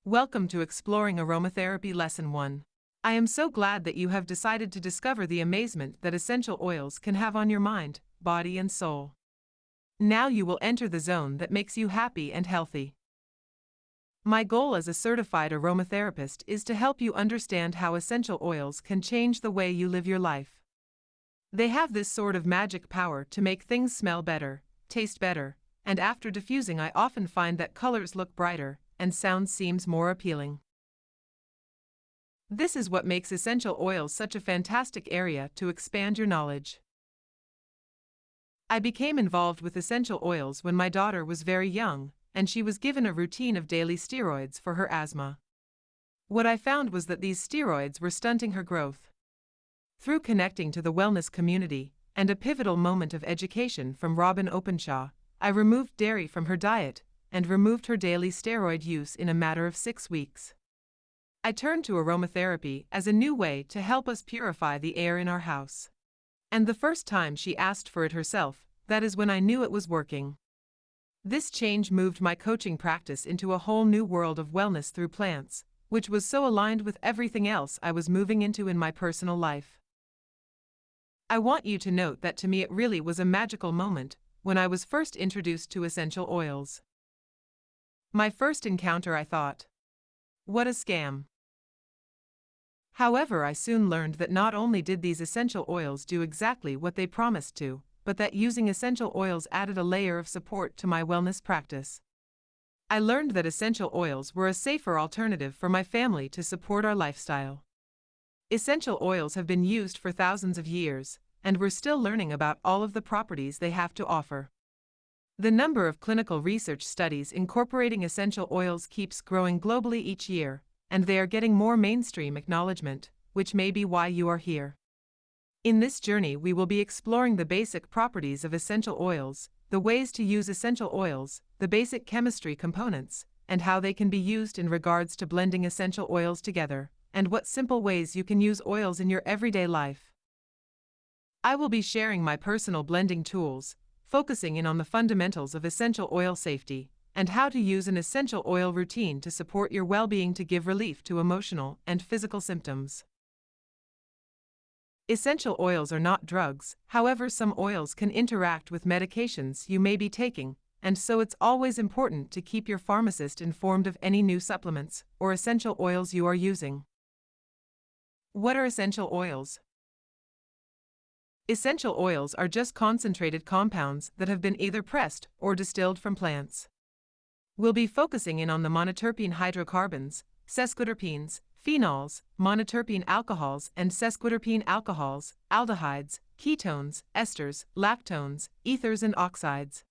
Welcome to Exploring Aromatherapy Lesson 1. I am so glad that you have decided to discover the amazement that essential oils can have on your mind, body and soul. Now you will enter the zone that makes you happy and healthy. My goal as a certified aromatherapist is to help you understand how essential oils can change the way you live your life. They have this sort of magic power to make things smell better, taste better, and after diffusing I often find that colors look brighter and sound seems more appealing. This is what makes essential oils such a fantastic area to expand your knowledge. I became involved with essential oils when my daughter was very young, and she was given a routine of daily steroids for her asthma. What I found was that these steroids were stunting her growth. Through connecting to the wellness community, and a pivotal moment of education from Robin Openshaw, I removed dairy from her diet, and removed her daily steroid use in a matter of 6 weeks. I turned to aromatherapy as a new way to help us purify the air in our house. And the first time she asked for it herself, that is when I knew it was working. This change moved my coaching practice into a whole new world of wellness through plants, which was so aligned with everything else I was moving into in my personal life. I want you to note that to me it really was a magical moment when I was first introduced to essential oils. My first encounter, I thought, what a scam. However, I soon learned that not only did these essential oils do exactly what they promised to, but that using essential oils added a layer of support to my wellness practice. I learned that essential oils were a safer alternative for my family to support our lifestyle. Essential oils have been used for thousands of years, and we're still learning about all of the properties they have to offer. The number of clinical research studies incorporating essential oils keeps growing globally each year, and they are getting more mainstream acknowledgement, which may be why you are here. In this journey, we will be exploring the basic properties of essential oils, the ways to use essential oils, the basic chemistry components, and how they can be used in regards to blending essential oils together, and what simple ways you can use oils in your everyday life. I will be sharing my personal blending tools, focusing in on the fundamentals of essential oil safety, and how to use an essential oil routine to support your well-being to give relief to emotional and physical symptoms. Essential oils are not drugs, however some oils can interact with medications you may be taking, and so it's always important to keep your pharmacist informed of any new supplements or essential oils you are using. What are essential oils? Essential oils are just concentrated compounds that have been either pressed or distilled from plants. We'll be focusing in on the monoterpene hydrocarbons, sesquiterpenes, phenols, monoterpene alcohols and sesquiterpene alcohols, aldehydes, ketones, esters, lactones, ethers and oxides.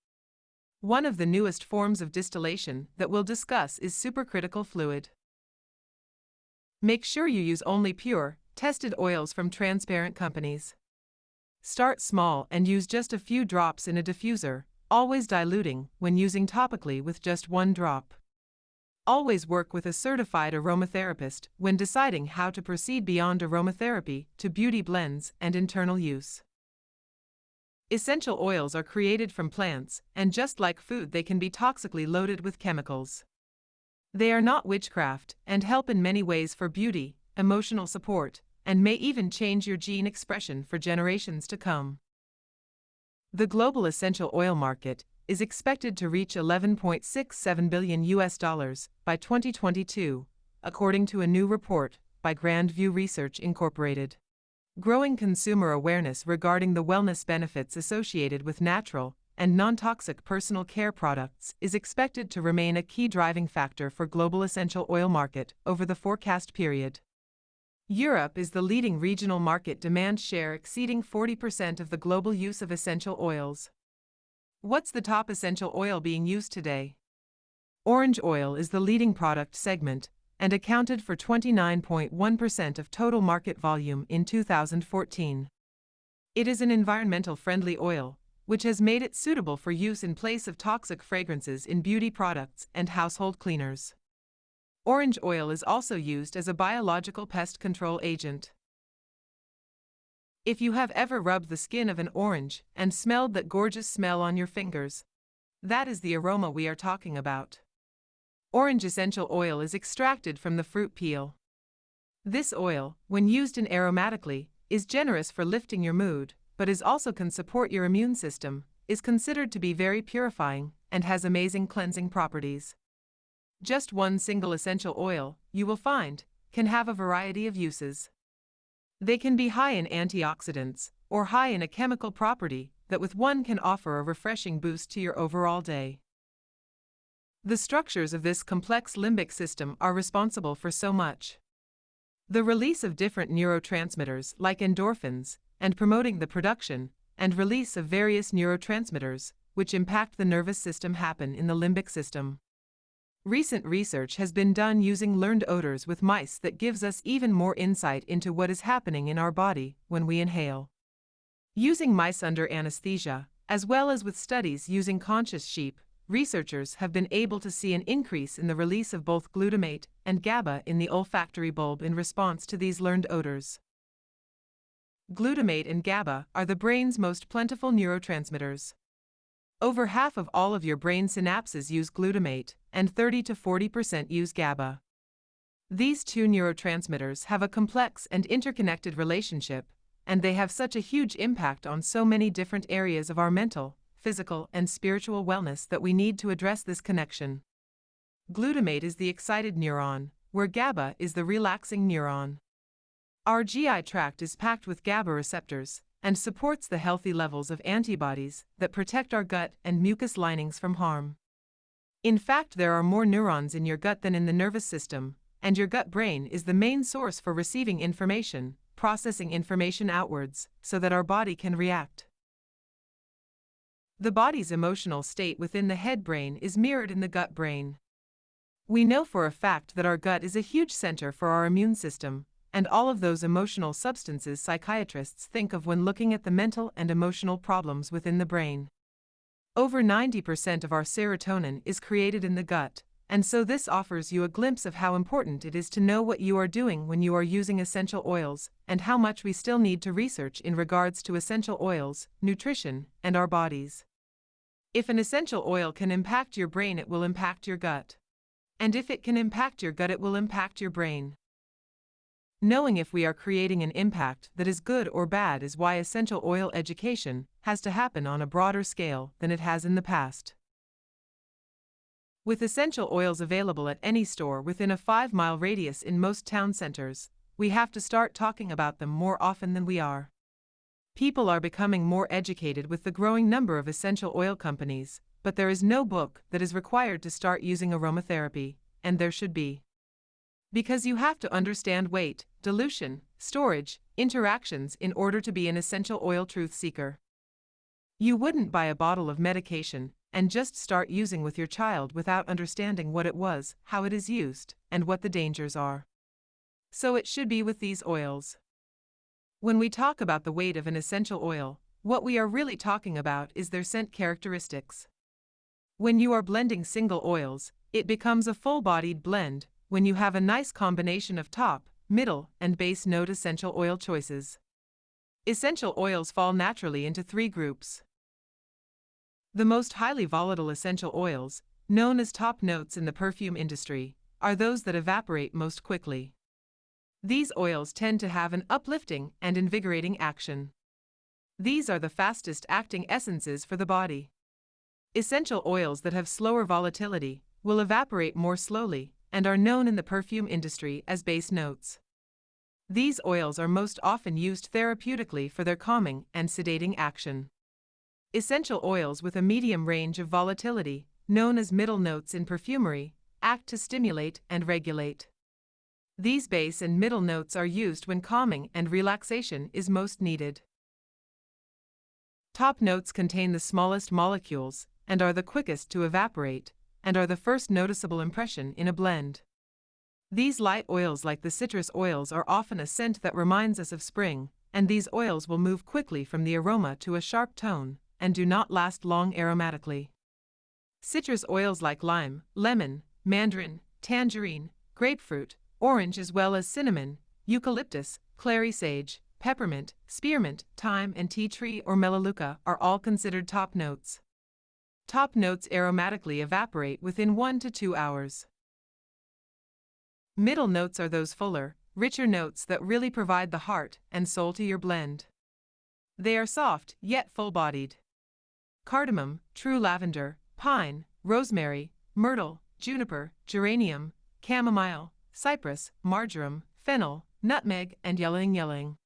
One of the newest forms of distillation that we'll discuss is supercritical fluid. Make sure you use only pure, tested oils from transparent companies. Start small and use just a few drops in a diffuser, always diluting when using topically with just 1 drop. Always work with a certified aromatherapist when deciding how to proceed beyond aromatherapy to beauty blends and internal use. Essential oils are created from plants, and just like food, they can be toxically loaded with chemicals. They are not witchcraft and help in many ways for beauty, emotional support, and may even change your gene expression for generations to come. The global essential oil market is expected to reach $11.67 billion by 2022, according to a new report by Grandview Research Incorporated. Growing consumer awareness regarding the wellness benefits associated with natural and non-toxic personal care products is expected to remain a key driving factor for global essential oil market over the forecast period. Europe is the leading regional market, demand share exceeding 40% of the global use of essential oils. What's the top essential oil being used today? Orange oil is the leading product segment and accounted for 29.1% of total market volume in 2014. It is an environmental-friendly oil, which has made it suitable for use in place of toxic fragrances in beauty products and household cleaners. Orange oil is also used as a biological pest control agent. If you have ever rubbed the skin of an orange and smelled that gorgeous smell on your fingers, that is the aroma we are talking about. Orange essential oil is extracted from the fruit peel. This oil, when used in aromatically, is generous for lifting your mood, but also can support your immune system, is considered to be very purifying, and has amazing cleansing properties. Just one single essential oil, you will find, can have a variety of uses. They can be high in antioxidants, or high in a chemical property that with one can offer a refreshing boost to your overall day. The structures of this complex limbic system are responsible for so much. The release of different neurotransmitters like endorphins, and promoting the production and release of various neurotransmitters, which impact the nervous system, happen in the limbic system. Recent research has been done using learned odors with mice that gives us even more insight into what is happening in our body when we inhale. Using mice under anesthesia, as well as with studies using conscious sheep, researchers have been able to see an increase in the release of both glutamate and GABA in the olfactory bulb in response to these learned odors. Glutamate and GABA are the brain's most plentiful neurotransmitters. Over half of all of your brain synapses use glutamate, and 30 to 40% use GABA. These two neurotransmitters have a complex and interconnected relationship, and they have such a huge impact on so many different areas of our mental, physical, and spiritual wellness that we need to address this connection. Glutamate is the excited neuron, where GABA is the relaxing neuron. Our GI tract is packed with GABA receptors and supports the healthy levels of antibodies that protect our gut and mucous linings from harm. In fact, there are more neurons in your gut than in the nervous system, and your gut brain is the main source for receiving information, processing information outwards, so that our body can react. The body's emotional state within the head brain is mirrored in the gut brain. We know for a fact that our gut is a huge center for our immune system, and all of those emotional substances psychiatrists think of when looking at the mental and emotional problems within the brain. Over 90% of our serotonin is created in the gut, and so this offers you a glimpse of how important it is to know what you are doing when you are using essential oils, and how much we still need to research in regards to essential oils, nutrition, and our bodies. If an essential oil can impact your brain, it will impact your gut. And if it can impact your gut, it will impact your brain. Knowing if we are creating an impact that is good or bad is why essential oil education has to happen on a broader scale than it has in the past. With essential oils available at any store within a 5-mile radius in most town centers, we have to start talking about them more often than we are. People are becoming more educated with the growing number of essential oil companies, but there is no book that is required to start using aromatherapy, and there should be. Because you have to understand weight, dilution, storage, interactions in order to be an essential oil truth seeker. You wouldn't buy a bottle of medication and just start using with your child without understanding what it was, how it is used, and what the dangers are. So it should be with these oils. When we talk about the weight of an essential oil, what we are really talking about is their scent characteristics. When you are blending single oils, it becomes a full-bodied blend when you have a nice combination of top, middle, and base note essential oil choices. Essential oils fall naturally into 3 groups. The most highly volatile essential oils, known as top notes in the perfume industry, are those that evaporate most quickly. These oils tend to have an uplifting and invigorating action. These are the fastest acting essences for the body. Essential oils that have slower volatility will evaporate more slowly and are known in the perfume industry as base notes. These oils are most often used therapeutically for their calming and sedating action. Essential oils with a medium range of volatility, known as middle notes in perfumery, act to stimulate and regulate. These base and middle notes are used when calming and relaxation is most needed. Top notes contain the smallest molecules and are the quickest to evaporate, and are the first noticeable impression in a blend. These light oils, like the citrus oils, are often a scent that reminds us of spring, and these oils will move quickly from the aroma to a sharp tone, and do not last long aromatically. Citrus oils like lime, lemon, mandarin, tangerine, grapefruit, orange, as well as cinnamon, eucalyptus, clary sage, peppermint, spearmint, thyme, and tea tree or melaleuca are all considered top notes. Top notes aromatically evaporate within 1 to 2 hours. Middle notes are those fuller, richer notes that really provide the heart and soul to your blend. They are soft, yet full-bodied. Cardamom, true lavender, pine, rosemary, myrtle, juniper, geranium, chamomile, cypress, marjoram, fennel, nutmeg, and ylang-ylang.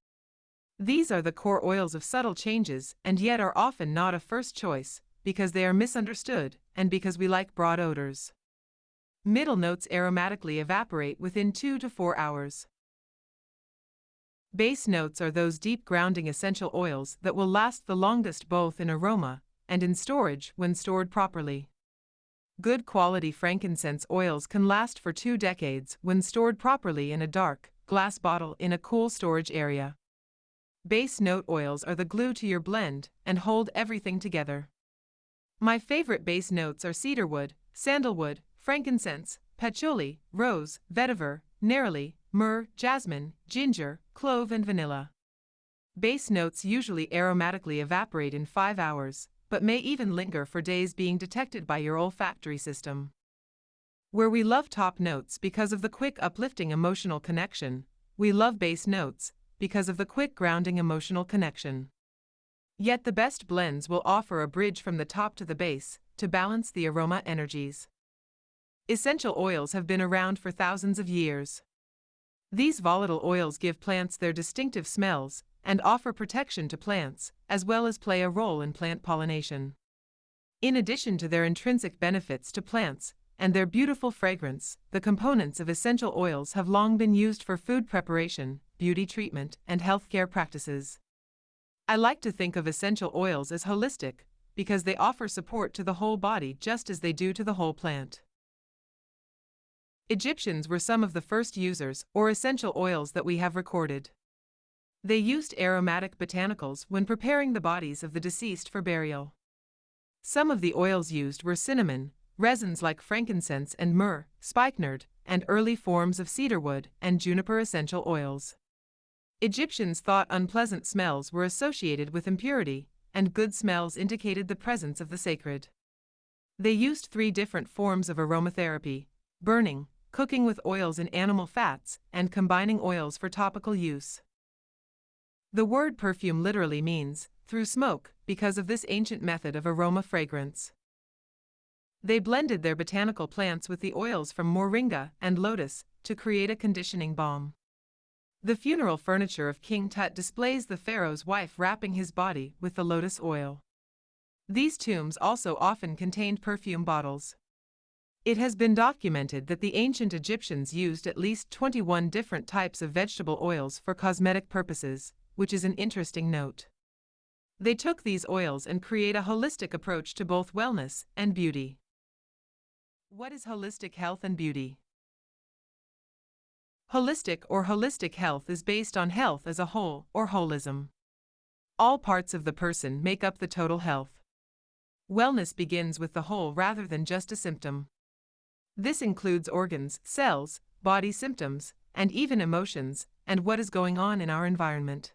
These are the core oils of subtle changes and yet are often not a first choice, because they are misunderstood and because we like broad odors. Middle notes aromatically evaporate within 2 to 4 hours. Base notes are those deep grounding essential oils that will last the longest both in aroma and in storage when stored properly. Good quality frankincense oils can last for 2 decades when stored properly in a dark, glass bottle in a cool storage area. Base note oils are the glue to your blend and hold everything together. My favorite base notes are cedarwood, sandalwood, frankincense, patchouli, rose, vetiver, neroli, myrrh, jasmine, ginger, clove, and vanilla. Base notes usually aromatically evaporate in 5 hours, but may even linger for days being detected by your olfactory system. Where we love top notes because of the quick uplifting emotional connection, we love base notes because of the quick grounding emotional connection. Yet the best blends will offer a bridge from the top to the base to balance the aroma energies. Essential oils have been around for thousands of years. These volatile oils give plants their distinctive smells and offer protection to plants, as well as play a role in plant pollination. In addition to their intrinsic benefits to plants and their beautiful fragrance, the components of essential oils have long been used for food preparation, beauty treatment, and healthcare practices. I like to think of essential oils as holistic because they offer support to the whole body just as they do to the whole plant. Egyptians were some of the first users or essential oils that we have recorded. They used aromatic botanicals when preparing the bodies of the deceased for burial. Some of the oils used were cinnamon, resins like frankincense and myrrh, spikenard, and early forms of cedarwood and juniper essential oils. Egyptians thought unpleasant smells were associated with impurity, and good smells indicated the presence of the sacred. They used 3 different forms of aromatherapy: burning, cooking with oils and animal fats, and combining oils for topical use. The word perfume literally means through smoke because of this ancient method of aroma fragrance. They blended their botanical plants with the oils from moringa and lotus to create a conditioning balm. The funeral furniture of King Tut displays the pharaoh's wife wrapping his body with the lotus oil. These tombs also often contained perfume bottles. It has been documented that the ancient Egyptians used at least 21 different types of vegetable oils for cosmetic purposes, which is an interesting note. They took these oils and create a holistic approach to both wellness and beauty. What is holistic health and beauty? Holistic health is based on health as a whole or holism. All parts of the person make up the total health. Wellness begins with the whole rather than just a symptom. This includes organs, cells, body symptoms, and even emotions, and what is going on in our environment.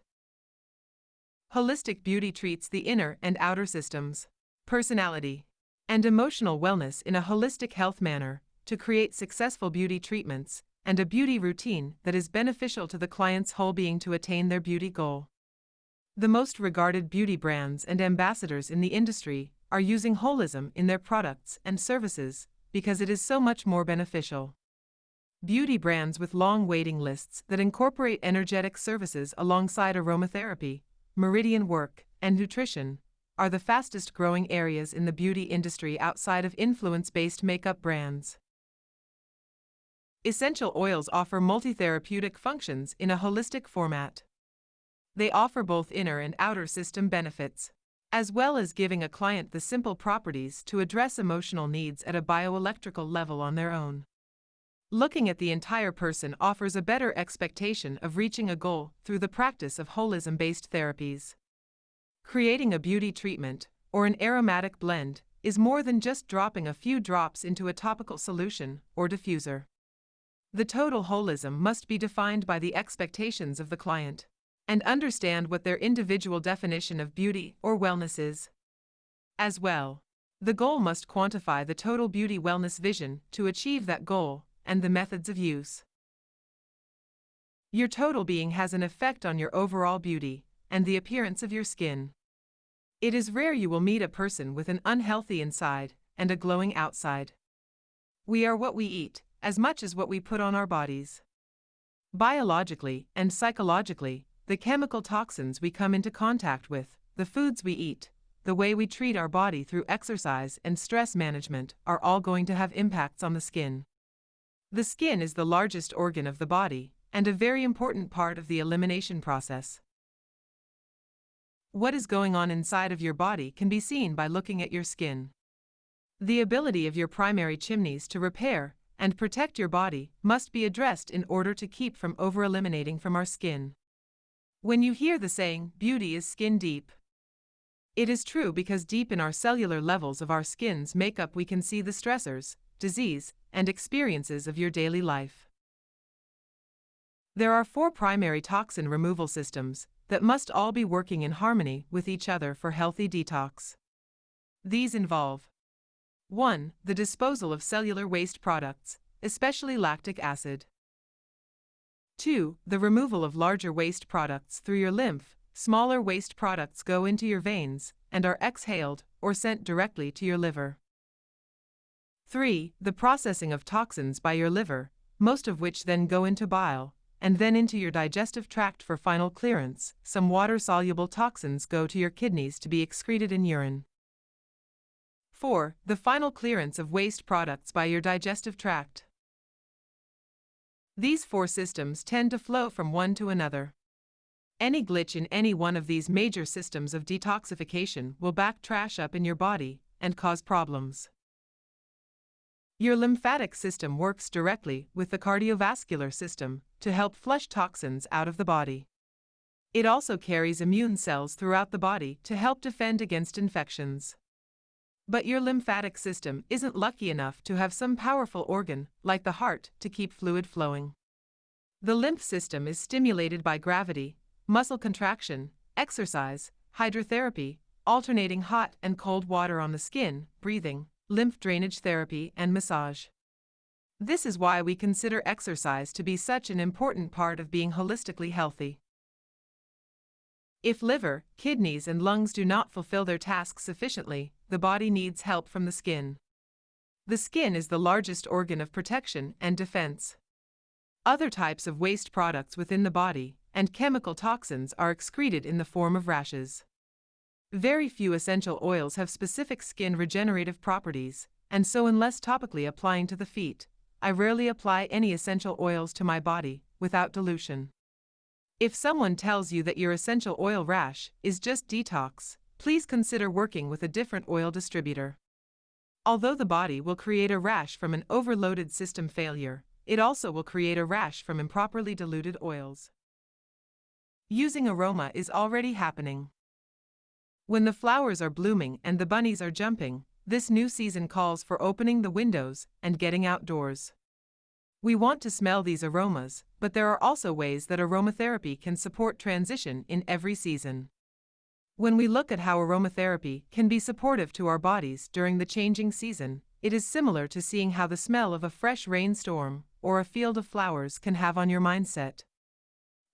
Holistic beauty treats the inner and outer systems, personality, and emotional wellness in a holistic health manner to create successful beauty treatments and a beauty routine that is beneficial to the client's whole being to attain their beauty goal. The most regarded beauty brands and ambassadors in the industry are using holism in their products and services because it is so much more beneficial. Beauty brands with long waiting lists that incorporate energetic services alongside aromatherapy, meridian work, and nutrition are the fastest growing areas in the beauty industry outside of influence-based makeup brands. Essential oils offer multi-therapeutic functions in a holistic format. They offer both inner and outer system benefits, as well as giving a client the simple properties to address emotional needs at a bioelectrical level on their own. Looking at the entire person offers a better expectation of reaching a goal through the practice of holism-based therapies. Creating a beauty treatment, or an aromatic blend, is more than just dropping a few drops into a topical solution or diffuser. The total holism must be defined by the expectations of the client, and understand what their individual definition of beauty or wellness is. As well, the goal must quantify the total beauty wellness vision to achieve that goal, and the methods of use. Your total being has an effect on your overall beauty and the appearance of your skin. It is rare you will meet a person with an unhealthy inside and a glowing outside. We are what we eat, as much as what we put on our bodies. Biologically and psychologically, the chemical toxins we come into contact with, the foods we eat, the way we treat our body through exercise and stress management are all going to have impacts on the skin. The skin is the largest organ of the body and a very important part of the elimination process. What is going on inside of your body can be seen by looking at your skin. The ability of your primary chimneys to repair and protect your body must be addressed in order to keep from over-eliminating from our skin. When you hear the saying, beauty is skin deep, it is true because deep in our cellular levels of our skin's makeup we can see the stressors, disease, and experiences of your daily life. There are 4 primary toxin removal systems that must all be working in harmony with each other for healthy detox. These involve 1. The disposal of cellular waste products, especially lactic acid. 2. The removal of larger waste products through your lymph. Smaller waste products go into your veins and are exhaled or sent directly to your liver. 3. The processing of toxins by your liver, most of which then go into bile, and then into your digestive tract for final clearance. Some water-soluble toxins go to your kidneys to be excreted in urine. 4. The final clearance of waste products by your digestive tract. These 4 systems tend to flow from one to another. Any glitch in any one of these major systems of detoxification will back trash up in your body and cause problems. Your lymphatic system works directly with the cardiovascular system to help flush toxins out of the body. It also carries immune cells throughout the body to help defend against infections. But your lymphatic system isn't lucky enough to have some powerful organ, like the heart, to keep fluid flowing. The lymph system is stimulated by gravity, muscle contraction, exercise, hydrotherapy, alternating hot and cold water on the skin, breathing, lymph drainage therapy, and massage. This is why we consider exercise to be such an important part of being holistically healthy. If liver, kidneys, and lungs do not fulfill their tasks sufficiently, the body needs help from the skin. The skin is the largest organ of protection and defense. Other types of waste products within the body and chemical toxins are excreted in the form of rashes. Very few essential oils have specific skin regenerative properties, and so unless topically applying to the feet, I rarely apply any essential oils to my body without dilution. If someone tells you that your essential oil rash is just detox, please consider working with a different oil distributor. Although the body will create a rash from an overloaded system failure, it also will create a rash from improperly diluted oils. Using aroma is already happening. When the flowers are blooming and the bunnies are jumping, this new season calls for opening the windows and getting outdoors. We want to smell these aromas, but there are also ways that aromatherapy can support transition in every season. When we look at how aromatherapy can be supportive to our bodies during the changing season, it is similar to seeing how the smell of a fresh rainstorm or a field of flowers can have on your mindset.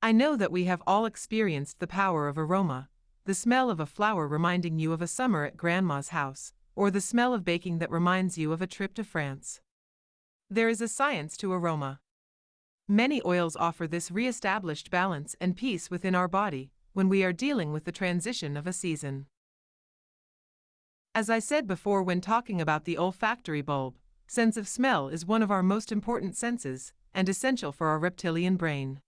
I know that we have all experienced the power of aroma, the smell of a flower reminding you of a summer at grandma's house, or the smell of baking that reminds you of a trip to France. There is a science to aroma. Many oils offer this re-established balance and peace within our body when we are dealing with the transition of a season. As I said before when talking about the olfactory bulb, sense of smell is one of our most important senses and essential for our reptilian brain.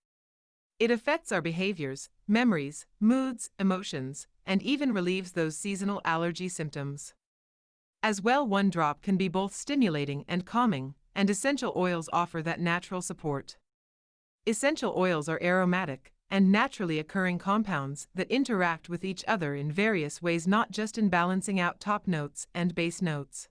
It affects our behaviors, memories, moods, emotions, and even relieves those seasonal allergy symptoms. As well, one drop can be both stimulating and calming, and essential oils offer that natural support. Essential oils are aromatic and naturally occurring compounds that interact with each other in various ways, not just in balancing out top notes and base notes.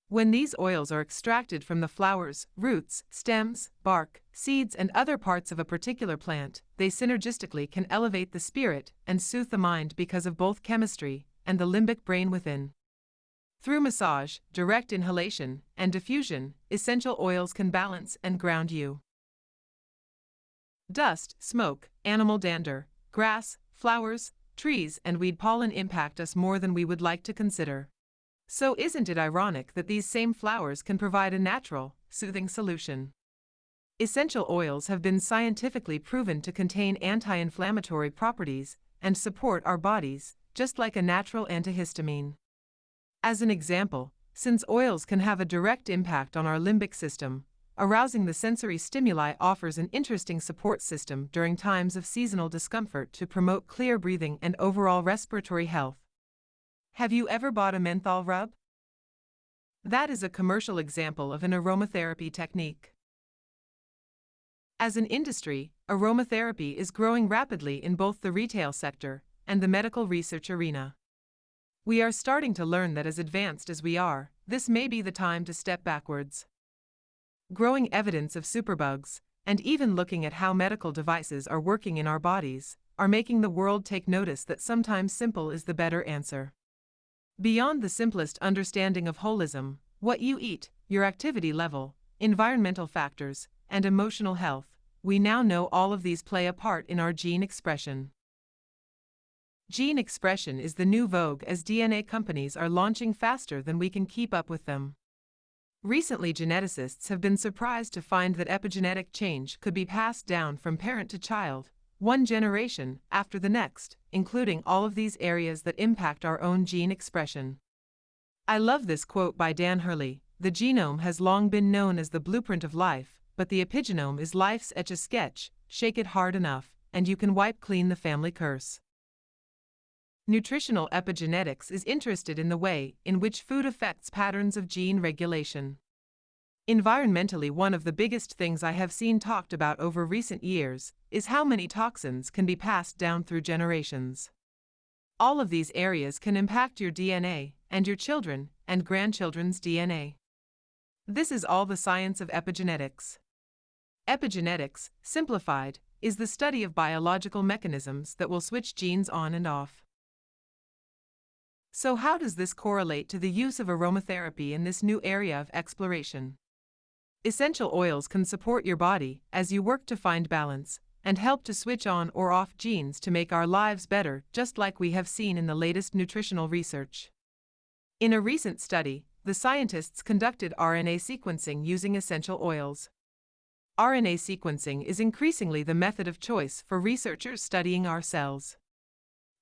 When these oils are extracted from the flowers, roots, stems, bark, seeds, and other parts of a particular plant, they synergistically can elevate the spirit and soothe the mind because of both chemistry and the limbic brain within. Through massage, direct inhalation, and diffusion, essential oils can balance and ground you. Dust, smoke, animal dander, grass, flowers, trees, and weed pollen impact us more than we would like to consider. So isn't it ironic that these same flowers can provide a natural, soothing solution? Essential oils have been scientifically proven to contain anti-inflammatory properties and support our bodies, just like a natural antihistamine. As an example, since oils can have a direct impact on our limbic system, arousing the sensory stimuli offers an interesting support system during times of seasonal discomfort to promote clear breathing and overall respiratory health. Have you ever bought a menthol rub? That is a commercial example of an aromatherapy technique. As an industry, aromatherapy is growing rapidly in both the retail sector and the medical research arena. We are starting to learn that as advanced as we are, this may be the time to step backwards. Growing evidence of superbugs, and even looking at how medical devices are working in our bodies, are making the world take notice that sometimes simple is the better answer. Beyond the simplest understanding of holism, what you eat, your activity level, environmental factors, and emotional health, we now know all of these play a part in our gene expression. Gene expression is the new vogue as DNA companies are launching faster than we can keep up with them. Recently, geneticists have been surprised to find that epigenetic change could be passed down from parent to child, one generation after the next, including all of these areas that impact our own gene expression. I love this quote by Dan Hurley: "The genome has long been known as the blueprint of life, but the epigenome is life's etch-a-sketch. Shake it hard enough, and you can wipe clean the family curse." Nutritional epigenetics is interested in the way in which food affects patterns of gene regulation. Environmentally, one of the biggest things I have seen talked about over recent years is how many toxins can be passed down through generations. All of these areas can impact your DNA and your children and grandchildren's DNA. This is all the science of epigenetics. Epigenetics, simplified, is the study of biological mechanisms that will switch genes on and off. So how does this correlate to the use of aromatherapy in this new area of exploration? Essential oils can support your body as you work to find balance and help to switch on or off genes to make our lives better, just like we have seen in the latest nutritional research. In a recent study, the scientists conducted RNA sequencing using essential oils. RNA sequencing is increasingly the method of choice for researchers studying our cells.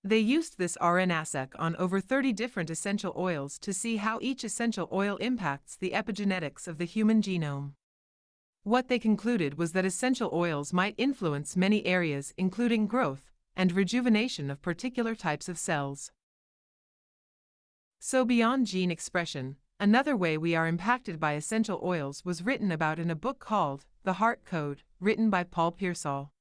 They used this RNA-seq on over 30 different essential oils to see how each essential oil impacts the epigenetics of the human genome. What they concluded was that essential oils might influence many areas, including growth and rejuvenation of particular types of cells. So beyond gene expression, another way we are impacted by essential oils was written about in a book called The Heart Code, written by Paul Pearsall.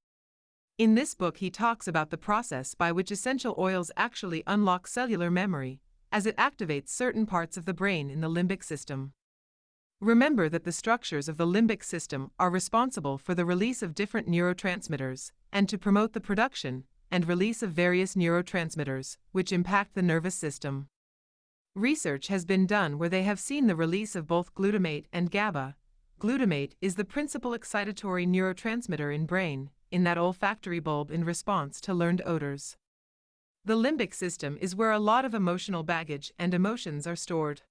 In this book, he talks about the process by which essential oils actually unlock cellular memory, as it activates certain parts of the brain in the limbic system. Remember that the structures of the limbic system are responsible for the release of different neurotransmitters, and to promote the production and release of various neurotransmitters, which impact the nervous system. Research has been done where they have seen the release of both glutamate and GABA. Glutamate is the principal excitatory neurotransmitter in brain, in that olfactory bulb in response to learned odors. The limbic system is where a lot of emotional baggage and emotions are stored.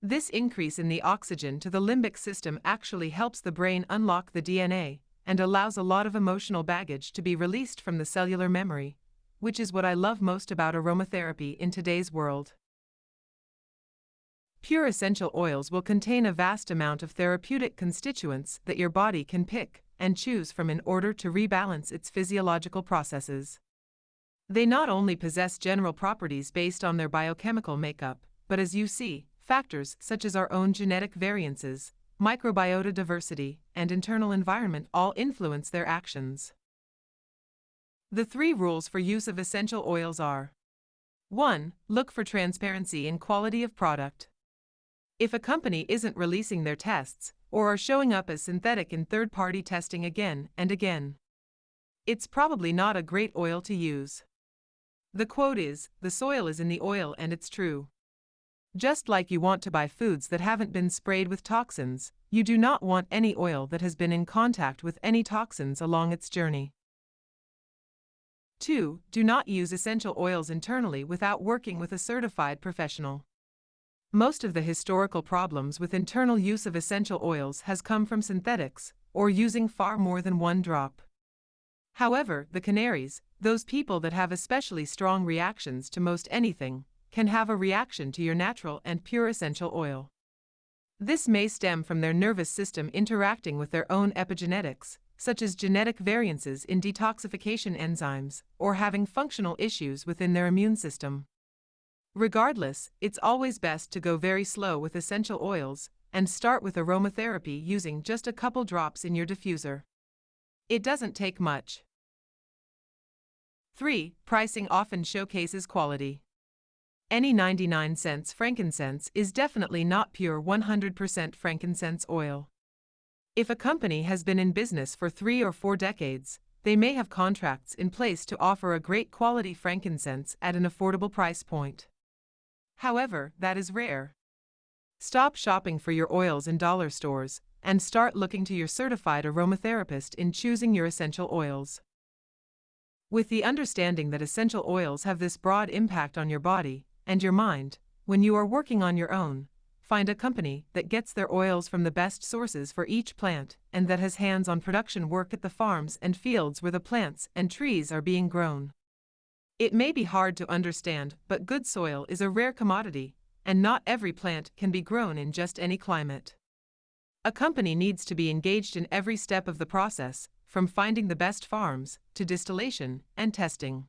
This increase in the oxygen to the limbic system actually helps the brain unlock the DNA and allows a lot of emotional baggage to be released from the cellular memory, which is what I love most about aromatherapy in today's world. Pure essential oils will contain a vast amount of therapeutic constituents that your body can pick and choose from in order to rebalance its physiological processes. They not only possess general properties based on their biochemical makeup, but as you see, factors such as our own genetic variances, microbiota diversity, and internal environment all influence their actions. The 3 rules for use of essential oils are: 1. Look for transparency in quality of product. If a company isn't releasing their tests, or are showing up as synthetic in third-party testing again and again, it's probably not a great oil to use. The quote is, "The soil is in the oil," and it's true. Just like you want to buy foods that haven't been sprayed with toxins, you do not want any oil that has been in contact with any toxins along its journey. 2. Do not use essential oils internally without working with a certified professional. Most of the historical problems with internal use of essential oils has come from synthetics, or using far more than one drop. However, the canaries, those people that have especially strong reactions to most anything, can have a reaction to your natural and pure essential oil. This may stem from their nervous system interacting with their own epigenetics, such as genetic variances in detoxification enzymes, or having functional issues within their immune system. Regardless, it's always best to go very slow with essential oils, and start with aromatherapy using just a couple drops in your diffuser. It doesn't take much. 3. Pricing often showcases quality. Any 99-cent frankincense is definitely not pure 100% frankincense oil. If a company has been in business for 3 or 4 decades, they may have contracts in place to offer a great quality frankincense at an affordable price point. However, that is rare. Stop shopping for your oils in dollar stores and start looking to your certified aromatherapist in choosing your essential oils. With the understanding that essential oils have this broad impact on your body and your mind, when you are working on your own, find a company that gets their oils from the best sources for each plant and that has hands-on production work at the farms and fields where the plants and trees are being grown. It may be hard to understand, but good soil is a rare commodity, and not every plant can be grown in just any climate. A company needs to be engaged in every step of the process, from finding the best farms to distillation and testing.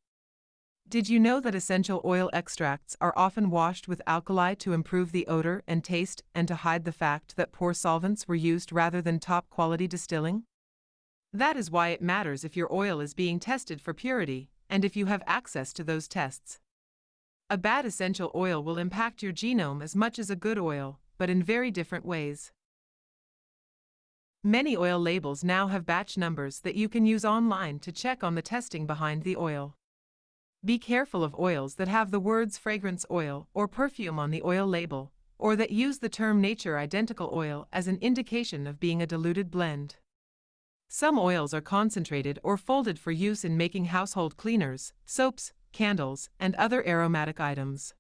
Did you know that essential oil extracts are often washed with alkali to improve the odor and taste and to hide the fact that poor solvents were used rather than top-quality distilling? That is why it matters if your oil is being tested for purity and if you have access to those tests. A bad essential oil will impact your genome as much as a good oil, but in very different ways. Many oil labels now have batch numbers that you can use online to check on the testing behind the oil. Be careful of oils that have the words fragrance oil or perfume on the oil label, or that use the term nature identical oil as an indication of being a diluted blend. Some oils are concentrated or folded for use in making household cleaners, soaps, candles, and other aromatic items.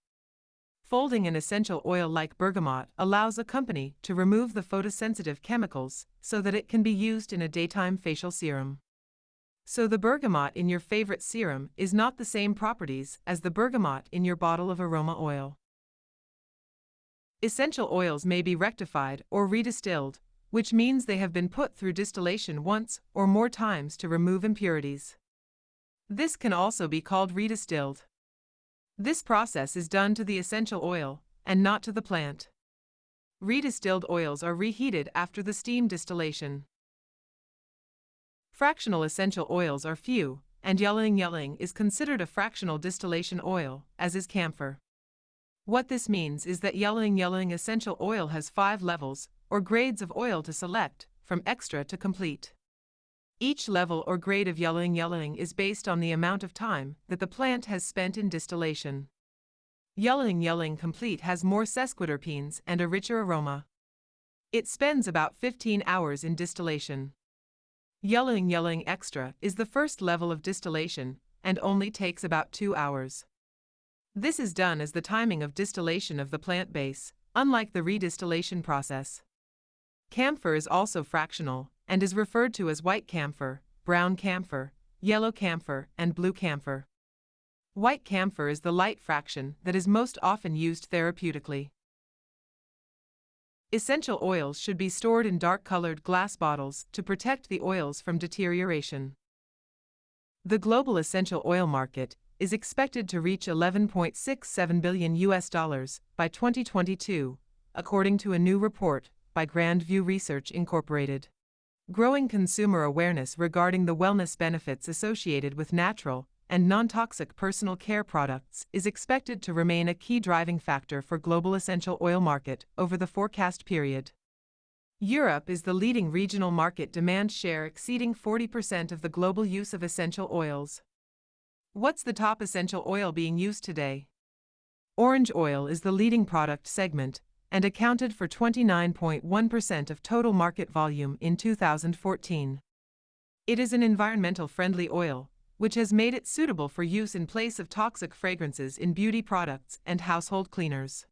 Folding an essential oil like bergamot allows a company to remove the photosensitive chemicals so that it can be used in a daytime facial serum. So the bergamot in your favorite serum is not the same properties as the bergamot in your bottle of aroma oil. Essential oils may be rectified or redistilled, which means they have been put through distillation once or more times to remove impurities. This can also be called redistilled. This process is done to the essential oil and not to the plant. Redistilled oils are reheated after the steam distillation. Fractional essential oils are few, and ylang-ylang is considered a fractional distillation oil, as is camphor. What this means is that ylang-ylang essential oil has 5 levels, or grades of oil to select, from extra to complete. Each level or grade of ylang-ylang is based on the amount of time that the plant has spent in distillation. Ylang-ylang complete has more sesquiterpenes and a richer aroma. It spends about 15 hours in distillation. Ylang-ylang extra is the first level of distillation and only takes about 2 hours. This is done as the timing of distillation of the plant base, unlike the redistillation process. Camphor is also fractional and is referred to as white camphor, brown camphor, yellow camphor, and blue camphor. White camphor is the light fraction that is most often used therapeutically. Essential oils should be stored in dark-colored glass bottles to protect the oils from deterioration. The global essential oil market is expected to reach $11.67 billion by 2022, according to a new report by Grand View Research Incorporated. Growing consumer awareness regarding the wellness benefits associated with natural and non-toxic personal care products is expected to remain a key driving factor for global essential oil market over the forecast period. Europe is the leading regional market, demand share exceeding 40% of the global use of essential oils. What's the top essential oil being used today? Orange oil is the leading product segment and accounted for 29.1% of total market volume in 2014. It is an environmental-friendly oil, which has made it suitable for use in place of toxic fragrances in beauty products and household cleaners.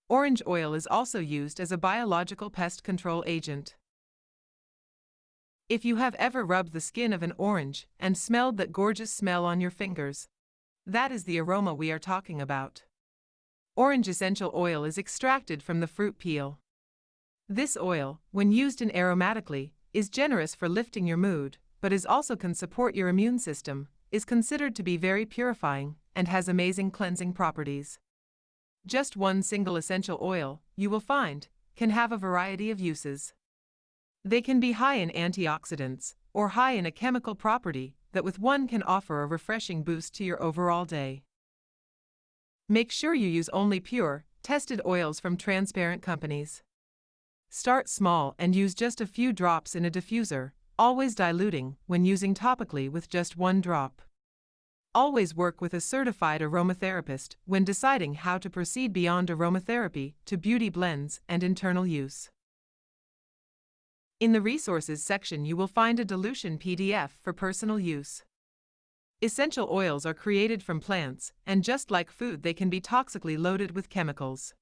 Orange oil is also used as a biological pest control agent. If you have ever rubbed the skin of an orange and smelled that gorgeous smell on your fingers, that is the aroma we are talking about. Orange essential oil is extracted from the fruit peel. This oil, when used aromatically, is generous for lifting your mood, but also can support your immune system, is considered to be very purifying, and has amazing cleansing properties. Just one single essential oil, you will find, can have a variety of uses. They can be high in antioxidants, or high in a chemical property that with one can offer a refreshing boost to your overall day. Make sure you use only pure, tested oils from transparent companies. Start small and use just a few drops in a diffuser, always diluting when using topically with just 1 drop. Always work with a certified aromatherapist when deciding how to proceed beyond aromatherapy to beauty blends and internal use. In the resources section you will find a dilution PDF for personal use. Essential oils are created from plants, and just like food they can be toxically loaded with chemicals.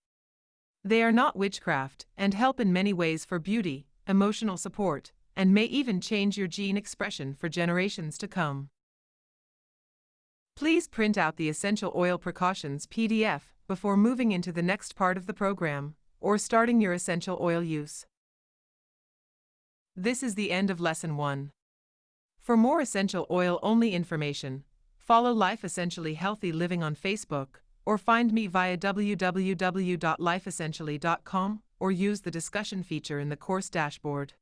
They are not witchcraft and help in many ways for beauty, emotional support, and may even change your gene expression for generations to come. Please print out the Essential Oil Precautions PDF before moving into the next part of the program, or starting your essential oil use. This is the end of Lesson 1. For more essential oil-only information, follow Life Essentially Healthy Living on Facebook, or find me via www.lifeessentially.com, or use the discussion feature in the course dashboard.